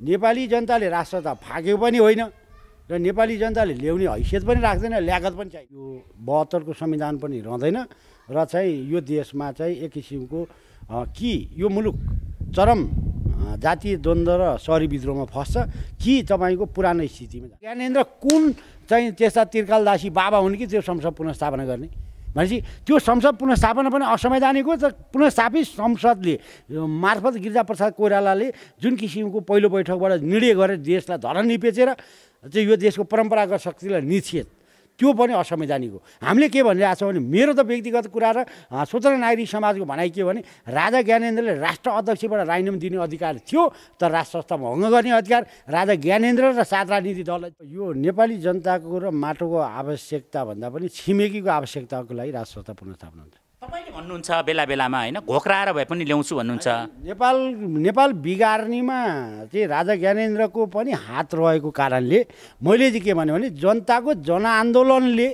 नेपाली जनताले राष्ट्रता फाकेको पनि होइन र नेपाली जनताले ल्याउने हैसियत पनि राख्दैन, ल्यागत पनि चाहियो। यो 72 को संविधान पनि रहँदैन र चाहिँ यो देशमा चाहिँ एक किसिमको कि यो मुलुक चरम जातीय द्वन्द्व र सहरी विद्रोहमा फस्छ कि तपाईँको पुरानो स्थितिमा। ज्ञानेन्द्र कुन चाहिँ त्यस्ता तिर्कालदासी बाबा हुन् कि त्यो संसद पुनर्स्थापना गर्ने भनेपछि त्यो संसद पुनर्स्थापना पनि असंवैधानिक हो। पुनर्स्थापित संसदले मार्फत गिरिजाप्रसाद कोइरालाले जुन किसिमको पहिलो बैठकबाट निर्णय गरेर देशलाई धरन निपेचेर चाहिँ यो देशको परम्परागत शक्तिलाई निषेध, त्यो पनि असंवैधानिक हो। हामीले के भनिरहेको छौँ भने मेरो त व्यक्तिगत कुरा र स्वतन्त्र नागरिक समाजको भनाइ के हो भने राजा ज्ञानेन्द्रले राष्ट्र अध्यक्षबाट राजीनामा दिने अधिकार थियो, तर राष्ट्र संस्था भङ्ग गर्ने अधिकार राजा ज्ञानेन्द्र र 7 राजनीतिक दललाई। यो नेपाली जनताको र माटोको आवश्यकता भन्दा पनि छिमेकीको आवश्यकताको लागि राष्ट्र संस्था पुनर्स्थापना हुन्छ। तपाईँले भन्नुहुन्छ बेला बेलामा होइन घोक्राएर भए पनि ल्याउँछु भन्नुहुन्छ। नेपाल बिगार्नेमा चाहिँ राजा ज्ञानेन्द्रको पनि हात रहेको कारणले मैले चाहिँ के भने जनताको जनआन्दोलनले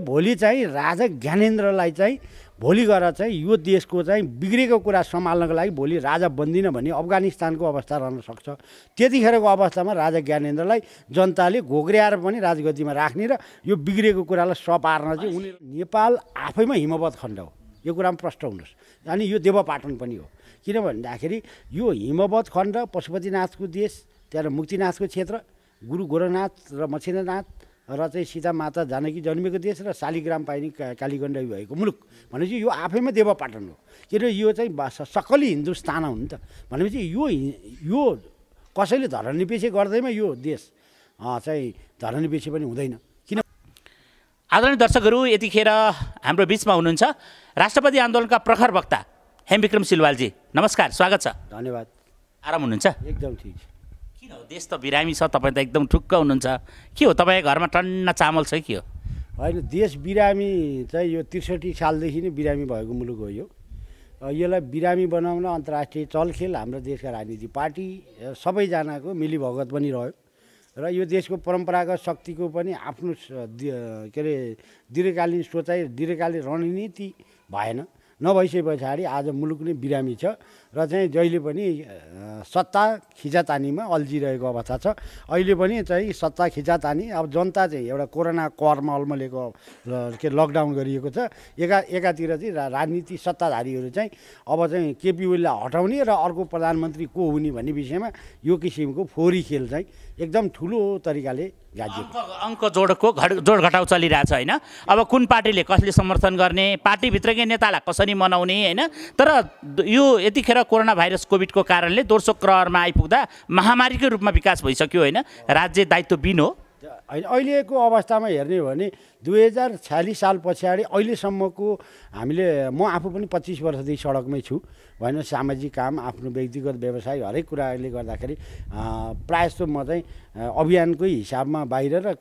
भोलि चाहिँ राजा ज्ञानेन्द्रलाई चाहिँ भोलि गएर चाहिँ यो देशको चाहिँ बिग्रेको कुरा सम्हाल्नको लागि भोलि राजा बन्दिनँ भन्ने अफगानिस्तानको अवस्था रहन सक्छ। त्यतिखेरको अवस्थामा राजा ज्ञानेन्द्रलाई जनताले घोक्र्याएर पनि राजगद्दीमा राख्ने र यो बिग्रेको कुरालाई सपार्न चाहिँ उनीहरू नेपाल आफैमा हिमवत खण्ड हो, यो कुरामा प्रष्ट हुनुहोस्। अनि यो देवपाटन पनि हो, किन भन्दाखेरि यो हिमवत खण्ड पशुपतिनाथको देश, त्यहाँ मुक्तिनाथको क्षेत्र, गुरु गोरखनाथ र मच्छिन्द्रनाथ र चाहिँ सीता माता जानकी जन्मेको देश र शालिग्राम पाइने कालीगण्डकी भएको मुलुक भनेपछि यो आफैमा देवपाटन हो। किन यो चाहिँ सकली हिन्दुस्तान हो नि त। भनेपछि यो कसैले धरनीपेक्षी गर्दैमा यो देश चाहिँ धरनीपेक्षी पनि हुँदैन। किन आदरणीय दर्शकहरू, यतिखेर हाम्रो बिचमा हुनुहुन्छ राष्ट्रपति आन्दोलनका प्रखर वक्ता हेमविक्रम सिलवालजी। नमस्कार, स्वागत छ। धन्यवाद। आराम हुनुहुन्छ? एकदम ठिक छ। किन हो, देश त बिरामी छ, तपाईँ त एकदम ठुक्क हुनुहुन्छ। के हो, तपाईँको घरमा टन्न चामल छ के हो? होइन, देश बिरामी चाहिँ यो 63 सालदेखि नै बिरामी भएको मुलुक हो। यसलाई बिरामी बनाउन अन्तर्राष्ट्रिय चलखेल हाम्रो देशका राजनीतिक पार्टी सबैजनाको मिलीभगत पनि रह्यो र यो देशको परम्परागत शक्तिको पनि आफ्नो के अरे दीर्घकालीन सोचाइ, दीर्घकालीन रणनीति भएन। नभइसके पछाडि आज मुलुक नै बिरामी छ र चाहिँ जहिले पनि सत्ता खिचातानीमा अल्झिरहेको अवस्था छ। अहिले पनि चाहिँ सत्ता खिचातानी, अब जनता चाहिँ एउटा कोरोना कहरमा अल्मलेको के लकडाउन गरिएको छ। एकातिर चाहिँ राजनीति सत्ताधारीहरू चाहिँ अब चाहिँ केपी ओलीलाई हटाउने र अर्को प्रधानमन्त्री को हुने भन्ने विषयमा यो किसिमको फोहोरी खेल चाहिँ एकदम ठुलो तरिकाले अङ्क जोड घटाउ चलिरहेछ होइन। अब कुन पार्टीले कसले समर्थन गर्ने, पार्टीभित्रकै नेतालाई कसरी मनाउने होइन। तर यो यतिखेर कोरोना भाइरस कोभिडको कारणले दोस्रो प्रहरमा आइपुग्दा महामारीको रूपमा विकास भइसक्यो होइन। राज्य दायित्वबिन हो। अहिलेको अवस्थामा हेर्ने हो भने 2046 साल पछाडि अहिलेसम्मको हामीले, म आफू पनि 25 वर्षदेखि सडकमै छु होइन, सामाजिक काम, आफ्नो व्यक्तिगत व्यवसाय हरेक कुराले गर्दाखेरि प्रायः जस्तो म चाहिँ अभियानकै हिसाबमा बाहिर र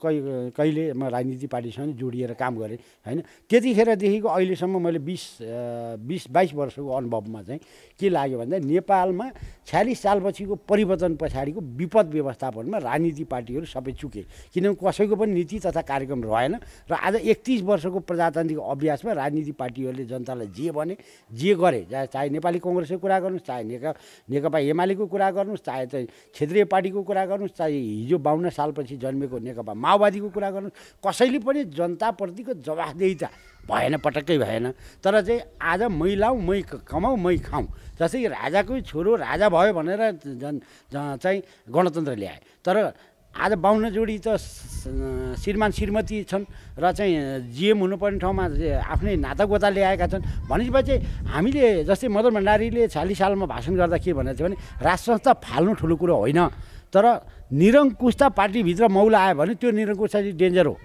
कहिले म राजनीतिक पार्टीसँग जोडिएर काम गरेँ होइन। त्यतिखेरदेखिको अहिलेसम्म मैले 20-22 वर्षको अनुभवमा चाहिँ के लाग्यो भन्दा नेपालमा 46 सालपछिको परिवर्तन पछाडिको विपद व्यवस्थापनमा राजनीतिक पार्टीहरू सबै चुके, किनभने कसैको पनि नीति तथा कार्यक्रम रहेन। र आज 31 वर्षको प्रजातान्त्रिक अभ्यासमा राजनीतिक पार्टीहरूले जनतालाई जे भने जे गरे, चाहे नेपाली कङ्ग्रेसको कुरा गर्नुहोस्, चाहे नेकपा एमालेको कुरा गर्नुहोस्, चाहे चाहिँ क्षेत्रीय पार्टीको कुरा गर्नुहोस्, चाहे हिजो 52 सालपछि जन्मेको नेकपा माओवादीको कुरा गर्नुहोस्, कसैले पनि जनताप्रतिको जवाफदेहिता भएन, पटक्कै भएन। तर चाहिँ आज मै लाउँ, मै कमाउँ, मै खाउँ, जस्तै राजाकै छोरो राजा भयो भनेर चाहिँ गणतन्त्र ल्याए। तर आज 52 जोडी त श्रीमान श्रीमती छन् र चाहिँ जिएम हुनुपर्ने ठाउँमा आफ्नै नातागोता ल्याएका छन्। भनेपछि हामीले जस्तै मदन भण्डारीले 46 सालमा भाषण गर्दा के भनेको थियो भने राष्ट्र संस्था फाल्नु ठुलो कुरो होइन, तर निरङ्कुशता पार्टीभित्र मौला आयो भने त्यो निरङ्कुशता चाहिँ डेन्जर हो।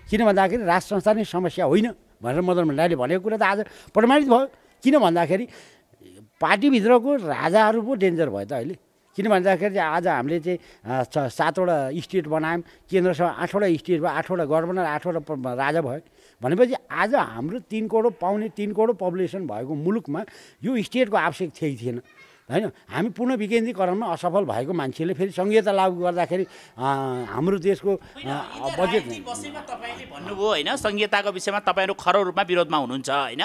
किन भन्दाखेरि राष्ट्र संस्था नै समस्या होइन भनेर मदन भण्डारीले भनेको कुरा त आज प्रमाणित भयो। किन भन्दाखेरि पार्टीभित्रको राजाहरू पो डेन्जर भयो त अहिले। किन भन्दाखेरि आज हामीले चाहिँ 7वटा स्टेट बनायौँ, केन्द्रसँग 8वटा स्टेट भयो, 8वटा गभर्नर, 8वटा राजा भयो। भनेपछि आज हाम्रो 3 करोड पाउने 3 करोड पपुलेसन भएको मुलुकमा यो स्टेटको आवश्यक थिएन। होइन हामी पुनः विकेन्द्रीकरणमा असफल भएको मान्छेले फेरि संहिता लागू गर्दाखेरि हाम्रो देशको बजेट विषयमा तपाईँले भन्नुभयो होइन संहिताको विषयमा तपाईँहरू खरो रूपमा विरोधमा हुनुहुन्छ होइन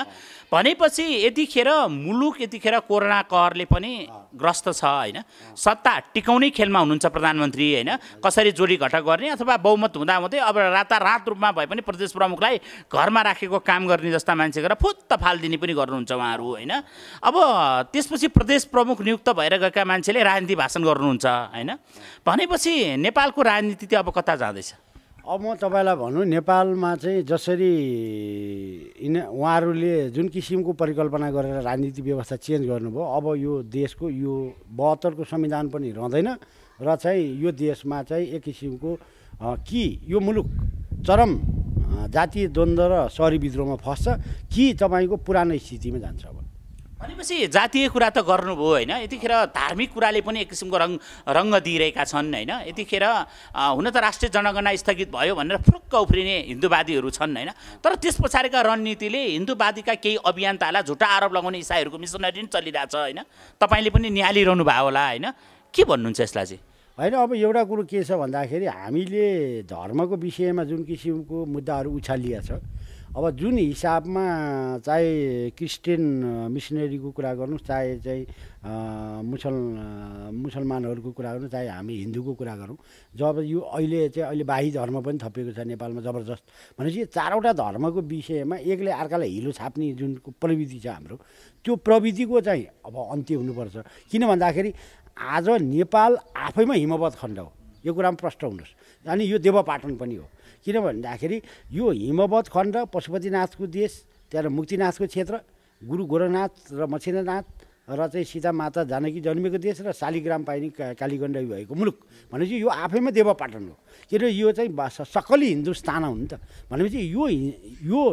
भनेपछि यतिखेर मुलुक यतिखेर कोरोना कहरले पनि ग्रस्त छ होइन सत्ता टिकाउने खेलमा हुनुहुन्छ प्रधानमन्त्री होइन कसरी जोडी घटा गर्ने अथवा बहुमत हुँदाहुँदै अब रातारात रूपमा भए पनि प्रदेश प्रमुखलाई घरमा राखेको काम गर्ने जस्ता मान्छे गरेर फुत्त फालिदिने पनि गर्नुहुन्छ उहाँहरू होइन अब त्यसपछि प्रदेश प्रमुख नियुक्त भएर गएका मान्छेले राजनीति भाषण गर्नुहुन्छ होइन भनेपछि नेपालको राजनीति चाहिँ अब कता जाँदैछ अब म तपाईँलाई भनौँ नेपालमा चाहिँ जसरी उहाँहरूले जुन किसिमको परिकल्पना गरेर राजनीतिक व्यवस्था चेन्ज गर्नुभयो अब यो देशको यो 72को संविधान पनि रहँदैन र चाहिँ यो देशमा चाहिँ एक किसिमको कि यो मुलुक चरम जातीय द्वन्द्व र सहरी विद्रोहमा फस्छ कि तपाईँको पुरानो स्थितिमा जान्छ अब भनेपछि जातीय कुरा त गर्नुभयो होइन यतिखेर धार्मिक कुराले पनि एक किसिमको रङ्ग दिइरहेका छन् होइन यतिखेर हुन त राष्ट्रिय जनगणना स्थगित भयो भनेर फुरुक्क उफ्रिने हिन्दूवादीहरू छन् होइन तर त्यस पछाडिका रणनीतिले हिन्दूवादीका केही अभियन्तालाई झुटा आरोप लगाउने इसाईहरूको मिसनरी पनि चलिरहेछ होइन तपाईँले पनि निहालिरहनु भयो होला होइन के भन्नुहुन्छ यसलाई चाहिँ होइन अब एउटा कुरो के छ भन्दाखेरि हामीले धर्मको विषयमा जुन किसिमको मुद्दाहरू उछालिया छ अब जुन हिसाबमा चाहे क्रिस्चियन मिसनरीको कुरा गर्नु चाहे चाहिँ मुसलमानहरूको कुरा गर्नु चाहे हामी हिन्दूको कुरा गरौँ जब यो अहिले बाही धर्म पनि थपिएको छ नेपालमा जबरजस्त भनेपछि चारवटा धर्मको विषयमा एकले अर्कालाई हिलो छाप्ने जुन प्रविधि छ हाम्रो त्यो प्रविधिको चाहिँ अब अन्त्य हुनुपर्छ किन भन्दाखेरि आज नेपाल आफैमा हिमवत खण्ड हो यो कुरामा प्रष्ट हुनुहोस् अनि यो देवपाटन पनि हो किन भन्दाखेरि यो हिमवत खण्ड पशुपतिनाथको देश त्यहाँ मुक्तिनाथको क्षेत्र गुरु गोरखनाथ र मच्छिन्द्रनाथ र चाहिँ सीता माता जानकी जन्मेको देश र शालिग्राम पाइने कालीगण्डकी भएको मुलुक भनेपछि यो आफैमा देवपाटन हो किन यो चाहिँ सकली हिन्दुस्तान हो नि त भनेपछि यो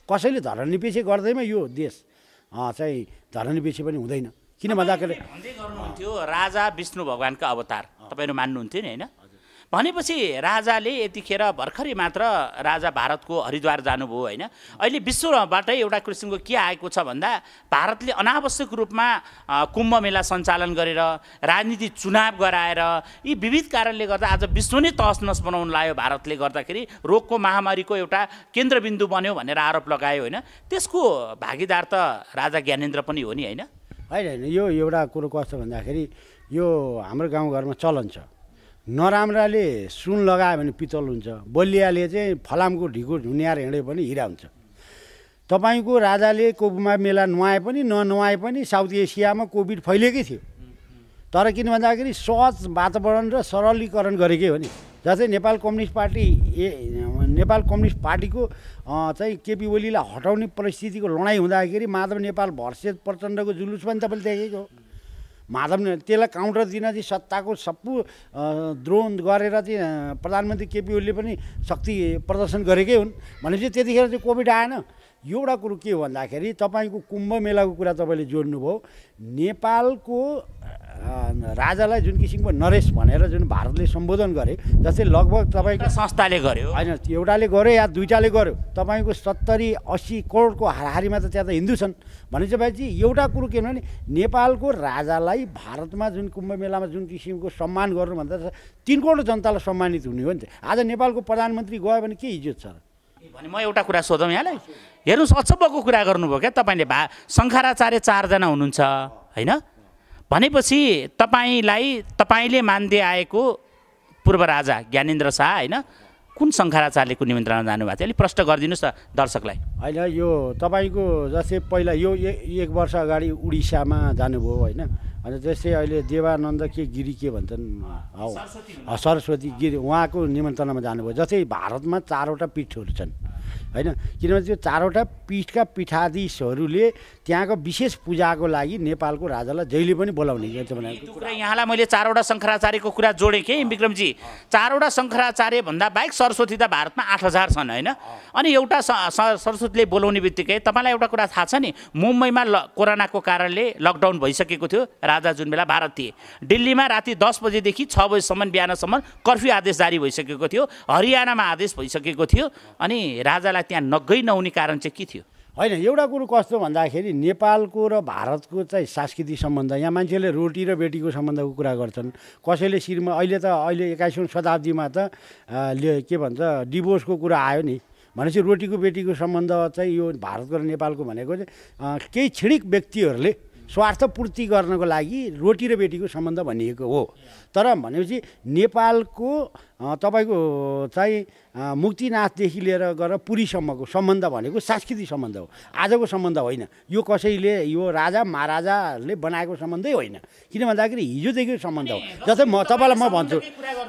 कसैले धर्मनिरपेक्ष गर्दैमा यो देश चाहिँ धर्मनिरपेक्ष पनि हुँदैन किन भन्दाखेरि भन्दै गर्नुहुन्थ्यो राजा विष्णु भगवान्का अवतार तपाईँहरू मान्नुहुन्थ्यो नि होइन भनेपछि राजाले यतिखेर भर्खरै मात्र राजा भारतको हरिद्वार जानुभयो होइन अहिले विश्वबाटै एउटा किसिमको के आएको छ भन्दा भारतले अनावश्यक रूपमा कुम्भ मेला सञ्चालन गरेर राजनीति चुनाव गराएर यी विविध कारणले गर्दा आज विश्व नै तहसनस बनाउन लाग्यो भारतले गर्दाखेरि रोगको महामारीको एउटा केन्द्रबिन्दु बन्यो भनेर आरोप लगायो होइन त्यसको भागीदार त राजा ज्ञानेन्द्र पनि हो नि होइन होइन यो एउटा कुरो कस्तो भन्दाखेरि यो हाम्रो गाउँघरमा चलन छ नराम्राले सुन लगायो भने पितल हुन्छ बलियाले चाहिँ फलामको ढिको ढुनियाएर हिँड्यो भने हिरा हुन्छ तपाईँको राजाले कुम्भ मेला नुहाए पनि ननुहाए पनि साउथ एसियामा कोभिड फैलिएकै थियो तर किन भन्दाखेरि सहज वातावरण र सरलीकरण गरेकै हो नि जस्तै नेपाल कम्युनिस्ट पार्टीको चाहिँ केपी ओलीलाई हटाउने परिस्थितिको लडाइँ हुँदाखेरि माधव नेपाल भर्सेस प्रचण्डको जुलुस पनि तपाईँले देखेको हो माधव त्यसलाई काउन्टर दिन चाहिँ सत्ताको सबै द्रोह गरेर चाहिँ प्रधानमन्त्री केपी ओलीले पनि शक्ति प्रदर्शन गरेकै हुन् भनेपछि त्यतिखेर चाहिँ कोभिड आएन एउटा कुरो के हो भन्दाखेरि तपाईँको कुम्भ मेलाको कुरा तपाईँले जोड्नुभयो नेपालको राजालाई जुन किसिमको नरेश भनेर जुन भारतले सम्बोधन गरे जस्तै लगभग तपाईँको संस्थाले गर्यो होइन एउटाले गर्यो या दुईटाले गर्यो तपाईँको 70-80 करोडको हाराहारीमा त त्यहाँ त हिन्दू छन् भनेपछि एउटा कुरो के भने नेपालको राजालाई भारतमा जुन कुम्भ मेलामा जुन किसिमको सम्मान गर्नुभन्दा 3 करोड जनतालाई सम्मानित हुने हो नि त आज नेपालको प्रधानमन्त्री गयो भने के इज्जत छ र भने म एउटा कुरा सोधौँ यहाँलाई हेर्नुहोस् अचम्मको कुरा गर्नुभयो क्या तपाईँले शङ्कराचार्य 4 जना हुनुहुन्छ होइन भनेपछि तपाईँले मान्दै आएको पूर्व राजा ज्ञानेन्द्र शाह होइन कुन शङ्कराचार्यको निमन्त्रणा जानुभएको थियो अलिक प्रश्न गरिदिनुहोस् न दर्शकलाई होइन यो तपाईँको जस्तै पहिला यो 1 वर्ष अगाडि उडिसामा जानुभयो होइन अनि जस्तै अहिले देवानन्द गिरी के भन्छन् सरस्वती गिरी उहाँको निमन्त्रणामा जानुभयो जस्तै भारतमा 4वटा पीठहरू छन् होइन किनभने त्यो 4वटा पीठका पीठाधीशहरूले त्यहाँको विशेष पूजाको लागि नेपालको राजालाई जहिले पनि बोलाउने कुरा यहाँलाई मैले 4वटा शङ्कराचार्यको कुरा जोडेँ कि विक्रमजी 4वटा शङ्कराचार्य भन्दा बाहेक सरस्वती त भारतमा 8000 छन् होइन अनि एउटा सरस्वतीले बोलाउने बित्तिकै तपाईँलाई एउटा कुरा थाहा छ नि मुम्बईमा कोरोनाको कारणले लकडाउन भइसकेको थियो राजा जुन बेला भारत थिए दिल्लीमा राति 10 बजेदेखि 6 बजेसम्म बिहानसम्म कर्फ्यू आदेश जारी भइसकेको थियो हरियाणामा आदेश भइसकेको थियो अनि राजालाई त्यहाँ नगई नहुने कारण चाहिँ के थियो होइन एउटा कुरो कस्तो भन्दाखेरि नेपालको र भारतको चाहिँ सांस्कृतिक सम्बन्ध यहाँ मान्छेले रोटी र बेटीको सम्बन्धको कुरा गर्छन् कसैले अहिले 21औं शताब्दीमा त के भन्छ डिभोर्सको कुरा आयो नि भनेपछि रोटीको बेटीको सम्बन्ध चाहिँ यो भारतको र नेपालको भनेको चाहिँ केही क्षणिक व्यक्तिहरूले स्वार्थपूर्ति गर्नको लागि रोटी र बेटीको सम्बन्ध भनिएको हो तर भनेपछि नेपालको तपाईँको चाहिँ मुक्तिनाथदेखि लिएर गएर पुरीसम्मको सम्बन्ध भनेको सांस्कृतिक सम्बन्ध हो आजको सम्बन्ध होइन यो कसैले यो राजा महाराजाले बनाएको सम्बन्धै होइन किन भन्दाखेरि हिजोदेखि सम्बन्ध हो जस्तै तपाईँलाई म भन्छु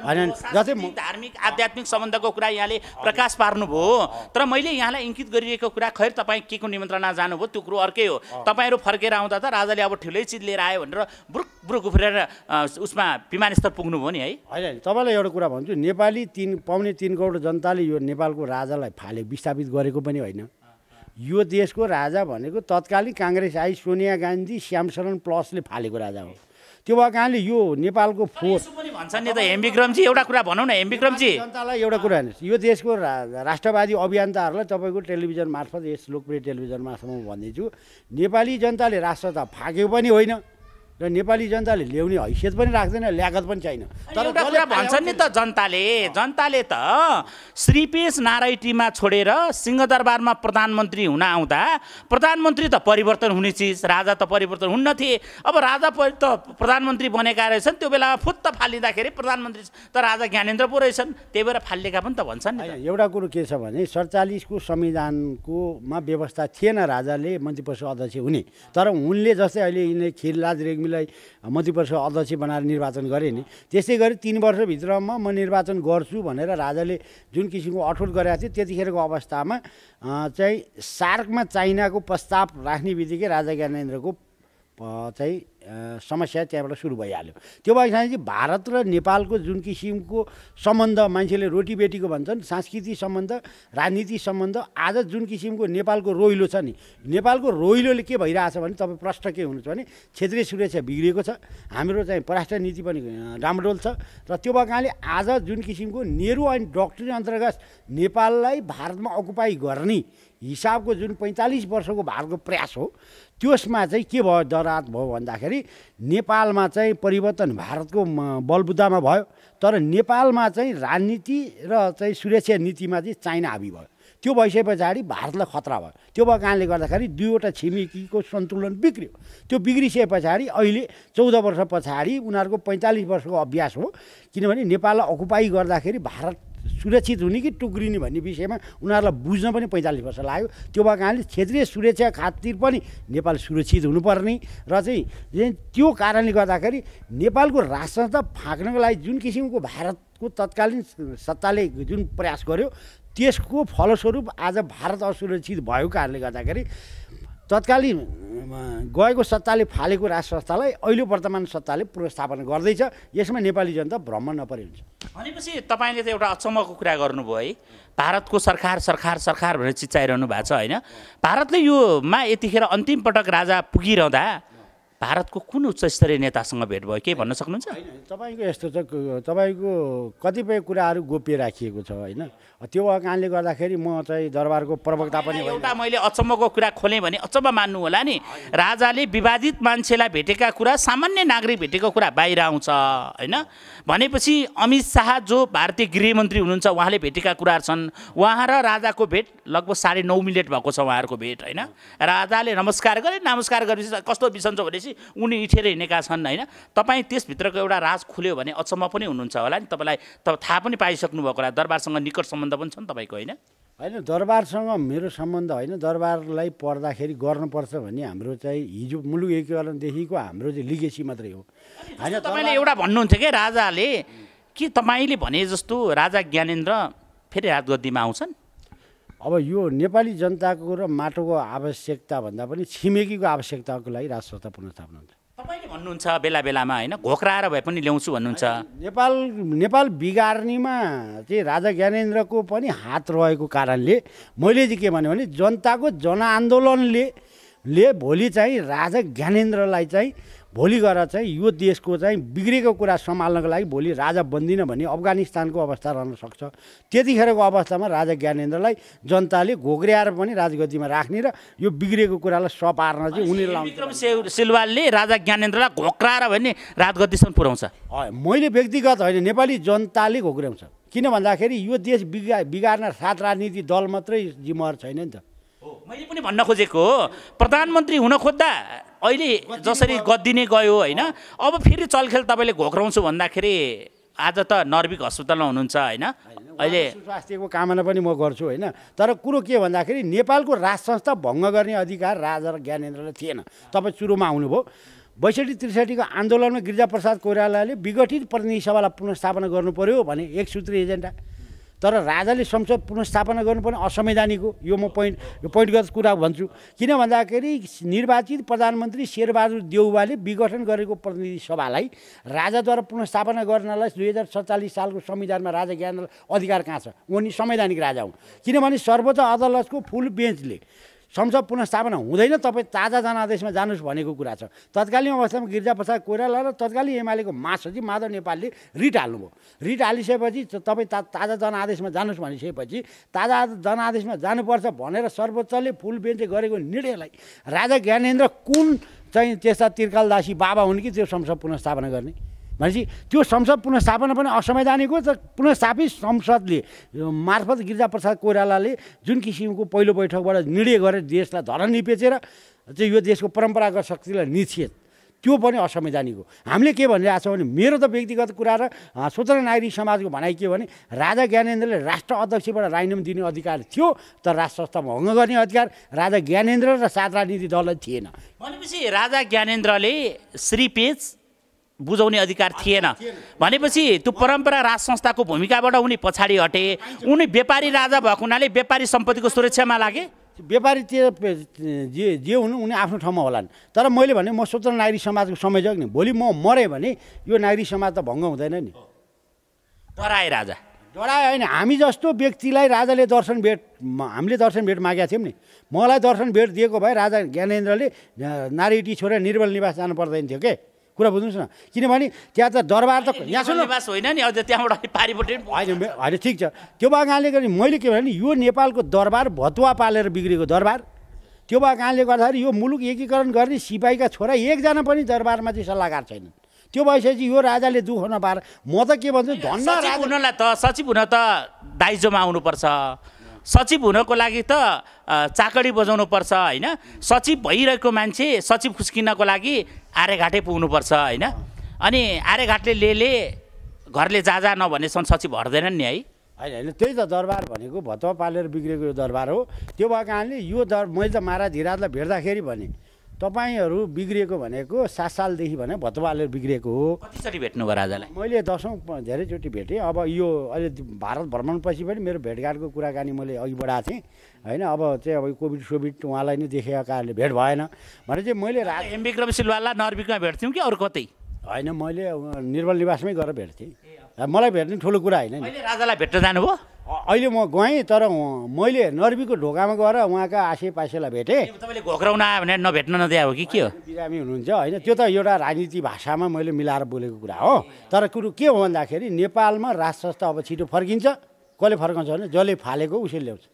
होइन जस्तै धार्मिक आध्यात्मिक सम्बन्धको कुरा यहाँले प्रकाश पार्नुभयो तर मैले यहाँलाई इङ्कित गरिरहेको कुरा खैर तपाईँ के को निमन्त्रणा जानुभयो त्यो कुरो अर्कै हो तपाईँहरू फर्केर आउँदा त राजाले अब ठुलै चिज लिएर आयो भनेर बुरुक बुरुक उफ्रेर उसमा विमानस्थल पुग्नुभयो नि है होइन तपाईँलाई एउटा कुरा भन्छु नेपाली 3.3 करोड जनताले यो नेपालको राजालाई विस्थापित गरेको पनि होइन यो देशको राजा भनेको तत्कालीन काङ्ग्रेस आई सोनिया गान्धी श्यामशरण प्लसले फालेको राजा हो त्यो भएको कारणले यो नेपालको फोर्स पनि भन्छन् नि त हेमविक्रमजी एउटा कुरा भनौँ न हेमविक्रमजी जनतालाई एउटा कुरा हेर्नुहोस् यो देशको राष्ट्रवादी अभियन्ताहरूलाई तपाईँको टेलिभिजन मार्फत यस लोकप्रिय टेलिभिजन मार्फत म भनिदिन्छु नेपाली जनताले राष्ट्रता फाकेको पनि होइन र नेपाली जनताले ल्याउने हैसियत पनि राख्दैन ल्यागत पनि छैन तर एउटा कुरा भन्छन् नि त जनताले त श्रीपेश नारायटीमा छोडेर सिंहदरबारमा प्रधानमन्त्री हुन आउँदा प्रधानमन्त्री त परिवर्तन हुने चिज राजा त परिवर्तन हुन्न थिए अब राजा त प्रधानमन्त्री बनेका रहेछन् त्यो बेलामा फुत्त फालिँदाखेरि प्रधानमन्त्री त राजा ज्ञानेन्द्र पो रहेछन् त्यही भएर फालिएका पनि त भन्छन् नि एउटा कुरो के छ भने 47 को संविधानकोमा व्यवस्था थिएन राजाले मन्त्रीपरिषद अध्यक्ष हुने तर उनले जस्तै अहिले यिनले खिरलाल रेग्मीलाई मन्त्रीपरिषद अध्यक्ष बनाएर निर्वाचन गरे नि त्यसै गरी 3 वर्षभित्रमा म निर्वाचन गर्छु भनेर राजाले जुन किसिमको अठोट गरेका थियो त्यतिखेरको अवस्थामा चाहिँ सार्कमा चाइनाको प्रस्ताव राख्ने बित्तिकै राजा ज्ञानेन्द्रको चाहिँ समस्या त्यहाँबाट सुरु भइहाल्यो त्यो भएपछि चाहिँ भारत र नेपालको जुन किसिमको सम्बन्ध मान्छेले रोटी बेटीको भन्छन् सांस्कृतिक सम्बन्ध राजनीतिक सम्बन्ध आज जुन किसिमको नेपालको रोइलो छ नि नेपालको रोइलोले के भइरहेछ भने तपाईँ प्रश्न के हुनुहुन्छ भने क्षेत्रीय सुरक्षा बिग्रिएको छ हाम्रो चाहिँ परराष्ट्र नीति पनि डामाडोल छ र त्यो भएकाले आज जुन किसिमको नेहरू एन्ड डक्ट्रिन अन्तर्गत नेपाललाई भारतमा अकुपाई गर्ने हिसाबको जुन 45 वर्षको भारतको प्रयास हो त्यसमा चाहिँ के भयो दरार भयो भन्दाखेरि नेपालमा चाहिँ परिवर्तन भारतको बलबुद्धामा भयो तर नेपालमा चाहिँ राजनीति र चाहिँ सुरक्षा नीतिमा चाहिँ चाइना हाबी भयो त्यो भइसके पछाडि भारतलाई खतरा भयो त्यो भएको कारणले गर्दाखेरि दुईवटा छिमेकीको सन्तुलन बिग्रियो त्यो बिग्रिसके पछाडि अहिले 14 वर्ष पछाडि उनीहरूको 45 वर्षको अभ्यास हो किनभने नेपाललाई अकुपाई गर्दाखेरि भारत सुरक्षित हुने कि टुक्रिने भन्ने विषयमा उनीहरूलाई बुझ्न पनि 45 वर्ष लाग्यो त्यो भएको कारणले क्षेत्रीय सुरक्षा खातिर पनि नेपाल सुरक्षित हुनुपर्ने र चाहिँ त्यो कारणले गर्दाखेरि नेपालको राष्ट्रता फाक्नको लागि जुन किसिमको भारतको तत्कालीन सत्ताले जुन प्रयास गर्यो त्यसको फलस्वरूप आज भारत असुरक्षित भएको कारणले गर्दाखेरि तत्कालीन गएको सत्ताले फालेको राष्ट्र संस्थालाई अहिले वर्तमान सत्ताले पुनर्स्थापना गर्दैछ यसमा नेपाली जनता भ्रम नपरे हुन्छ भनेपछि तपाईँले त एउटा अचम्मको कुरा गर्नुभयो है भारतको सरकार भनेर चिच्चाइरहनु भएको छ होइन भारतले योमा यतिखेर अन्तिम पटक राजा पुगिरहँदा भारतको कुन उच्च स्तरीय नेतासँग भेट भयो केही भन्न सक्नुहुन्छ तपाईँको यस्तो छ तपाईँको कतिपय कुराहरू गोप्य राखिएको छ होइन त्यो कारणले गर्दाखेरि म चाहिँ दरबारको प्रवक्ता पनि एउटा मैले अचम्मको कुरा खोलेँ भने अचम्म मान्नु होला नि राजाले विवादित मान्छेलाई भेटेका कुरा सामान्य नागरिक भेटेको कुरा बाहिर आउँछ होइन भनेपछि अमित शाह जो भारतीय गृहमन्त्री हुनुहुन्छ उहाँले भेटेका कुराहरू छन् उहाँ र राजाको भेट लगभग 9.5 मिनट भएको छ उहाँहरूको भेट होइन राजाले नमस्कार गरे नमस्कार गरेपछि कस्तो बिसन्चो भनेपछि उनी इठेर हिँडेका छन् होइन तपाईँ त्यसभित्रको एउटा राज खुल्यो भने अचम्म पनि हुनुहुन्छ होला नि तपाईँलाई थाहा पनि पाइसक्नु भएको होला दरबारसँग निकट सम्बन्ध पनि छ नि तपाईँको होइन होइन दरबारसँग मेरो सम्बन्ध होइन दरबारलाई पढ्दाखेरि गर्नुपर्छ भन्ने हाम्रो चाहिँ हिजो मुलुक एकीकरणदेखिको हाम्रो चाहिँ लिगेसी मात्रै हो होइन तपाईँले एउटा भन्नुहुन्थ्यो क्या राजाले कि तपाईँले भने जस्तो राजा ज्ञानेन्द्र फेरि राजगद्दीमा आउँछन् अब यो नेपाली जनताको र माटोको आवश्यकता भन्दा पनि छिमेकीको आवश्यकताको लागि राष्ट्रसत्ता पुनर्स्थापना हुन्छ तपाईँले भन्नुहुन्छ बेला बेलामा होइन घोक्राएर भए पनि ल्याउँछु भन्नुहुन्छ नेपाल बिगार्नेमा चाहिँ राजा ज्ञानेन्द्रको पनि हात रहेको कारणले मैले चाहिँ के भने जनताको जनआन्दोलनले भोलि चाहिँ राजा ज्ञानेन्द्रलाई चाहिँ भोलि गएर चाहिँ यो देशको चाहिँ बिग्रेको कुरा सम्हाल्नको लागि भोलि राजा बन्दिन भने अफगानिस्तानको अवस्था रहन सक्छ। त्यतिखेरको अवस्थामा राजा ज्ञानेन्द्रलाई जनताले घोक्र्याएर पनि राजगद्दीमा राख्ने र यो बिग्रेको कुरालाई सपार्न चाहिँ उनीहरूलाई विक्रम सिलवालले राजा ज्ञानेन्द्रलाई घोक्राएर भने राजगद्दीसम्म पुर्याउँछ। मैले व्यक्तिगत होइन, नेपाली जनताले घोक्र्याउँछ। किन भन्दाखेरि यो देश बिगार्न 7 राजनीति दल मात्रै जिम्मेवार छैन नि त। मैले पनि भन्न खोजेको हो, प्रधानमन्त्री हुन खोज्दा अहिले जसरी गद्दिने गयो होइन, अब फेरि चलखेल तपाईँले घोक्राउँछु भन्दाखेरि आज त नर्विक हस्पिटलमा हुनुहुन्छ होइन, अहिले स्वास्थ्यको कामना पनि म गर्छु होइन। तर कुरो के भन्दाखेरि नेपालको राज संस्था भङ्ग गर्ने अधिकार राजा ज्ञानेन्द्रलाई थिएन। तपाईँ सुरुमा आउनुभयो 62-63 को आन्दोलनमा गिरिजाप्रसाद कोइरालाले विघटित प्रतिनिधि सभालाई पुनर्स्थापना गर्नु पर्यो भने एक सूत्री एजेन्डा। तर राजाले संसद पुनर्स्थापना गर्नुपर्ने असंवैधानिक हो। यो म पोइन्टगत कुरा भन्छु। किन भन्दाखेरि निर्वाचित प्रधानमन्त्री शेरबहादुर देउवाले विघटन गरेको प्रतिनिधि सभालाई राजाद्वारा पुनर्स्थापना गर्नलाई 2047 सालको संविधानमा राजा ज्ञानेन्द्रलाई अधिकार कहाँ छ? उनी संवैधानिक राजा हुन्। किनभने सर्वोच्च अदालतको फुल बेन्चले संसद पुनर्स्थापना हुँदैन, तपाईँ ताजा जनादेशमा जानुहोस् भनेको कुरा छ। तत्कालीन अवस्थामा गिरिजाप्रसाद कोइराला र तत्कालीन एमालेको महासचिव माधव नेपालले रिट हाल्नुभयो। रिट हालिसकेपछि तपाईँ ताजा जनादेशमा जानुहोस् भनिसकेपछि ताजा जनादेशमा जानुपर्छ भनेर सर्वोच्चले फुल बेन्चले गरेको निर्णयलाई राजा ज्ञानेन्द्र कुन चाहिँ त्यस्ता तिर्कालदासी बाबा हुन् कि त्यो संसद पुनर्स्थापना गर्ने भनेपछि त्यो संसद पुनर्स्थापना पनि असंवैधानिक हो। त पुनर्स्थापित संसदले मार्फत गिरिजाप्रसाद कोइरालाले जुन किसिमको पहिलो बैठकबाट निर्णय गरेर देशलाई धरन निपेचेर चाहिँ यो देशको परम्परागत शक्तिलाई निछेद, त्यो पनि असंवैधानिक हो। हामीले के भनिरहेको छौँ भने मेरो त व्यक्तिगत कुरा र स्वतन्त्र नागरिक समाजको भनाइ के भने राजा ज्ञानेन्द्रले राष्ट्र अध्यक्षबाट राजीनामा दिने अधिकार थियो, तर राष्ट्र संस्था भङ्ग गर्ने अधिकार राजा ज्ञानेन्द्र र 7 राजनीति दललाई थिएन। भनेपछि राजा ज्ञानेन्द्रले श्रीपेच बुझाउने अधिकार थिएन भनेपछि त्यो परम्परा राज संस्थाको भूमिकाबाट उनी पछाडि हटे। उनी व्यापारी राजा भएको हुनाले व्यापारी सम्पत्तिको सुरक्षामा लागे। व्यापारी जे हुनु उनी आफ्नो ठाउँमा होलान्। तर मैले भने म स्वतन्त्र नागरिक समाजको संयोजक नि, भोलि म मरेँ भने यो नागरिक समाज त भङ्ग हुँदैन नि। डराए राजा? डराए होइन, हामी जस्तो व्यक्तिलाई राजाले दर्शन भेट हामीले दर्शन भेट मागेका थियौँ नि। मलाई दर्शन भेट दिएको भए राजा ज्ञानेन्द्रले नारीटी छोडेर निर्मल निवास जानु पर्दैन थियो के। कुरा बुझ्नुहोस् न, किनभने त्यहाँ त दरबार त यहाँ निवास होइन नि, अझ त्यहाँबाट पारिपट्टि होइन। ठिक छ, त्यो कारणले गर्दा मैले के भने यो नेपालको दरबार भतुवा पालेर बिग्रेको दरबार, त्यो कारणले गर्दाखेरि यो मुलुक एकीकरण गर्ने सिपाहीका छोरा एकजना पनि दरबारमा चाहिँ सल्लाहकार छैनन्। त्यो भइसकेपछि यो राजाले दुःख नपाएर म त के भन्छु धन्न राजा हुनलाई त सचिव हुन त दाइजोमा आउनुपर्छ, सचिव हुनको लागि त चाकडी बजाउनु पर्छ होइन। सचिव भइरहेको मान्छे सचिव खुस्किनको लागि आरेघाटे पुग्नुपर्छ होइन। अनि आरेघाटले घरले जा नभनेसम्म सचिव हट्दैनन् नि है। होइन त्यही त दरबार भनेको भतुवा पालेर बिग्रेको यो दरबार हो। त्यो भएको कारणले यो मैले त महाराज धीराजलाई भेट्दाखेरि भने तपाईँहरू बिग्रिएको भनेको 7 सालदेखि भने भतुवा पालेर बिग्रिएको हो। कतिचोटि भेट्नु भयो राजालाई? मैले 10औँ धेरैचोटि भेटेँ। अब यो अहिले भारत भ्रमणपछि पनि मेरो भेटघाटको कुराकानी मैले अघि बढाएको थिएँ होइन। अब चाहिँ अब कोभिड उहाँलाई नै देखेका कारणले भेट भएन भने चाहिँ मैले एम विक्रम सिलवाललाई नर्विकमा भेट्थ्यौँ कि अरू कतै होइन, मैले निर्मल निवासमै गएर भेट्थेँ। मलाई भेट्ने ठुलो कुरा होइन नि। राजालाई भेट्न जानुभयो? अहिले म गएँ, तर मैले नर्वीको ढोकामा गएर उहाँका आसेपासेलाई भेटेँ। तपाईँले घोक्राउन आयो भने नभेट्न नदिए हो कि के हो? बिरामी हुनुहुन्छ होइन, त्यो त एउटा राजनीति भाषामा मैले मिलाएर बोलेको कुरा हो। तर कुरो के हो भन्दाखेरि नेपालमा राज संस्था अब छिटो फर्किन्छ। कसले फर्काउँछ भने जसले फालेको उसले ल्याउँछ।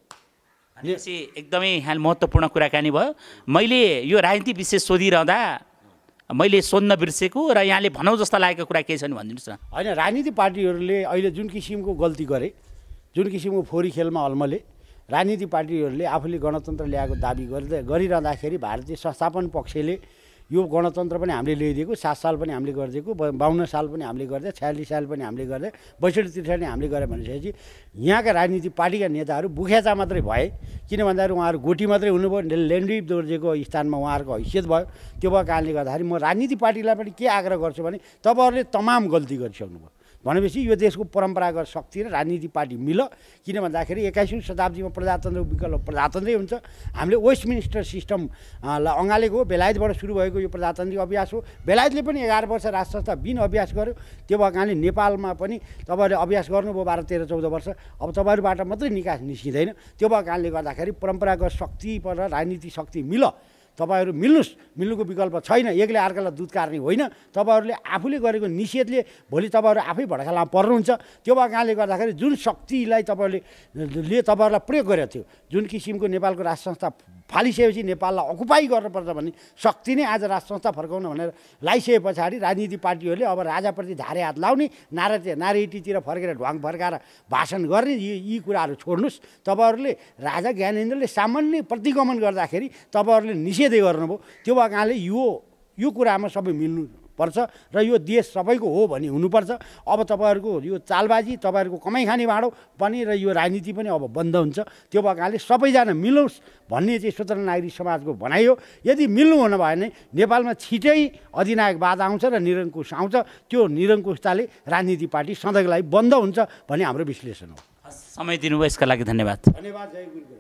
भनेपछि एकदमै महत्त्वपूर्ण कुराकानी भयो। मैले यो राजनीति विशेष सोधिरहँदा मैले सोध्न बिर्सेको र यहाँले भनौँ जस्ता लागेको कुरा केही छ भने भनिदिनुहोस् न। होइन, राजनीतिक पार्टीहरूले अहिले जुन किसिमको गल्ती गरे, जुन किसिमको फोरी खेलमा अल्मले राजनीतिक पार्टीहरूले आफूले गणतन्त्र ल्याएको दाबी गरिरहँदाखेरि भारतीय संस्थापन पक्षले यो गणतन्त्र पनि हामीले ल्याइदिएको, 7 साल पनि हामीले गरिदिएको, 52 साल पनि हामीले गरिदिए, 46 साल पनि हामीले गरिदिए, 62-63 हामीले गरे भनेपछि यहाँका राजनीतिक पार्टीका नेताहरू बुख्याचा मात्रै भए। किन भन्दाखेरि उहाँहरू गोटी मात्रै हुनुभयो, लेन्डी दोर्जेको स्थानमा उहाँहरूको हैसियत भयो। त्यो भएको कारणले गर्दाखेरि म राजनीतिक पार्टीलाई पनि के आग्रह गर्छु भने तपाईँहरूले तमाम गल्ती गरिसक्नुभयो भनेपछि यो देशको परम्परागत शक्ति र राजनीतिक पार्टी मिल। किन भन्दाखेरि 21औँ शताब्दीमा प्रजातन्त्रको विकल्प प्रजातन्त्रै हुन्छ। हामीले वेस्टमिनिस्टर सिस्टमलाई अँगालेको हो। बेलायतबाट सुरु भएको यो प्रजातान्त्रिक अभ्यास हो। बेलायतले पनि 11 वर्ष राज संस्था बिन अभ्यास गर्यो। त्यो भएको कारणले नेपालमा पनि तपाईँहरूले अभ्यास गर्नुभयो 12, 13, 14 वर्ष। अब तपाईँहरूबाट मात्रै निकास निस्किँदैन। त्यो भएको कारणले गर्दाखेरि परम्परागत शक्ति र राजनीतिक शक्ति मिल तपाईँहरू मिल्नुहोस्, मिल्नुको विकल्प छैन। एकले अर्कालाई दुध कार्ने होइन। तपाईँहरूले आफूले गरेको निषेधले भोलि तपाईँहरू आफै भड्कालामा पर्नुहुन्छ। त्यो भएको कारणले गर्दाखेरि जुन शक्तिलाई तपाईँहरूलाई प्रयोग गरेको थियो, जुन किसिमको नेपालको राष्ट्र संस्था फालिसकेपछि नेपाललाई अकुपाई गर्नुपर्छ भन्ने शक्ति नै आज राष्ट्र संस्था फर्काउन भनेर लाइसके पछाडि राजनीतिक पार्टीहरूले अब राजाप्रति धारे हात लाउने, नारेटीतिर फर्केर ढ्वाङ फर्काएर भाषण गर्ने, यी कुराहरू छोड्नुहोस्। तपाईँहरूले राजा ज्ञानेन्द्रले सामान्य प्रतिगमन गर्दाखेरि तपाईँहरूले निषेधै गर्नुभयो। त्यो भएको कारणले यो कुरामा सबै मिल्नुपर्छ र यो देश सबैको हो भन्ने हुनुपर्छ। अब तपाईँहरूको यो चालबाजी, तपाईँहरूको कमाइ खाने भाँडो पनि र यो राजनीति पनि अब बन्द हुन्छ। त्यो भएको कारणले सबैजना मिलोस् भन्ने चाहिँ स्वतन्त्र नागरिक समाजको भनाइ हो। यदि मिल्नु हुन भयो भने नेपालमा छिटै अधिनायकवाद आउँछ र निरङ्कुश आउँछ। त्यो निरङ्कुशताले राजनीतिक पार्टी सधैँको लागि बन्द हुन्छ भन्ने हाम्रो विश्लेषण हो। समय दिनुभयो, यसका लागि धन्यवाद। धन्यवाद। जय गुरु।